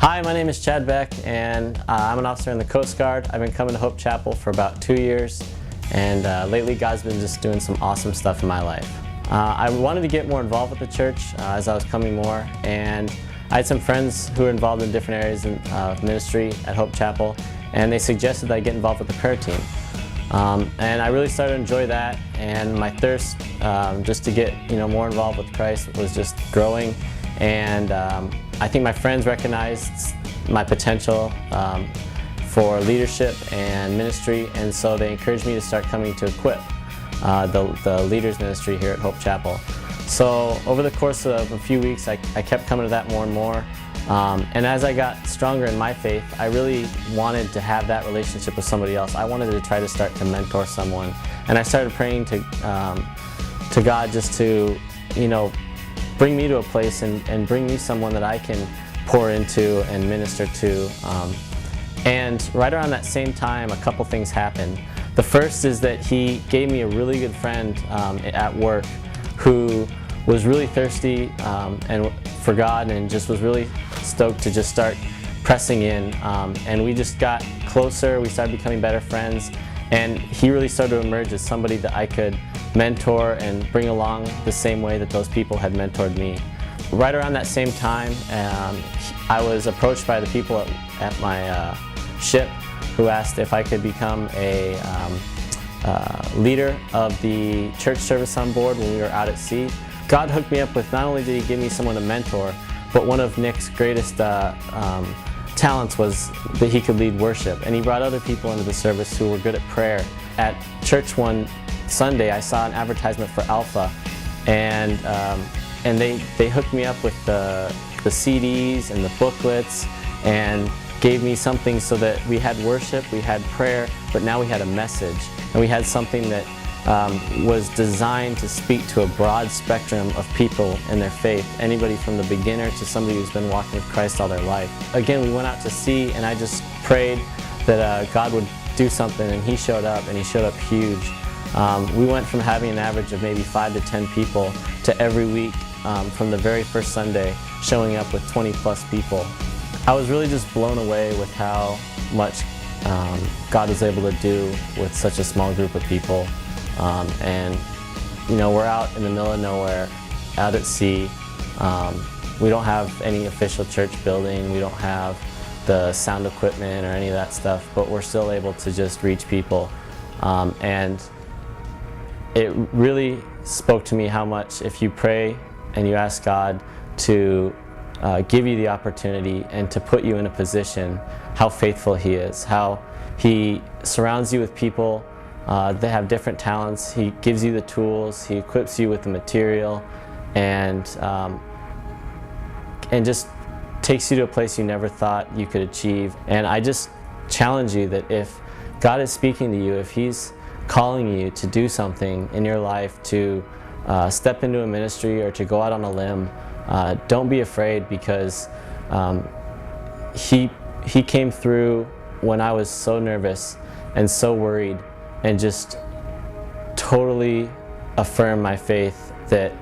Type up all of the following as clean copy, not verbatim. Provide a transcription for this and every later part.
Hi, my name is Chad Beck, and I'm an officer in the Coast Guard. I've been coming to Hope Chapel for about 2 years, and lately God's been just doing some awesome stuff in my life. I wanted to get more involved with the church as I was coming more, and I had some friends who were involved in different areas in ministry at Hope Chapel, and they suggested that I get involved with the prayer team. And I really started to enjoy that, and my thirst just to get more involved with Christ was just growing. And I think my friends recognized my potential for leadership and ministry, and so they encouraged me to start coming to Equip, the leaders ministry here at Hope Chapel. So over the course of a few weeks, I kept coming to that more and more. And as I got stronger in my faith, I really wanted to have that relationship with somebody else. I wanted to try to start to mentor someone, and I started praying to God just to, bring me to a place and bring me someone that I can pour into and minister to. And right around that same time, a couple things happened. The first is that He gave me a really good friend at work who was really thirsty and for God, and just was really stoked to just start pressing in. And we just got closer. We started becoming better friends, and he really started to emerge as somebody that I could mentor and bring along the same way that those people had mentored me. Right around that same time, I was approached by the people at my ship who asked if I could become a leader of the church service on board when we were out at sea. God hooked me up with, not only did He give me someone to mentor, but one of Nic's greatest talents was that he could lead worship. And he brought other people into the service who were good at prayer. At church one Sunday, I saw an advertisement for Alpha, and they hooked me up with the CDs and the booklets, and gave me something so that we had worship, we had prayer, but now we had a message, and we had something that was designed to speak to a broad spectrum of people in their faith, anybody from the beginner to somebody who's been walking with Christ all their life. Again, we went out to sea, and I just prayed that God would do something, and He showed up, and He showed up huge. We went from having an average of maybe 5 to 10 people to every week from the very first Sunday showing up with 20 plus people. I was really just blown away with how much God was able to do with such a small group of people. And we're out in the middle of nowhere, out at sea. We don't have any official church building. We don't have the sound equipment or any of that stuff, but we're still able to just reach people. And it really spoke to me how much, if you pray and you ask God to give you the opportunity and to put you in a position, how faithful He is, how He surrounds you with people that have different talents. He gives you the tools, He equips you with the material, and just takes you to a place you never thought you could achieve. And I just challenge you that if God is speaking to you, if He's calling you to do something in your life, to step into a ministry or to go out on a limb, don't be afraid, because He came through when I was so nervous and so worried, and just totally affirm my faith that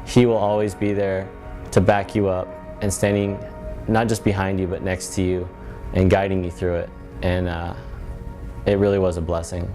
He will always be there to back you up and standing not just behind you but next to you and guiding you through it. And it really was a blessing.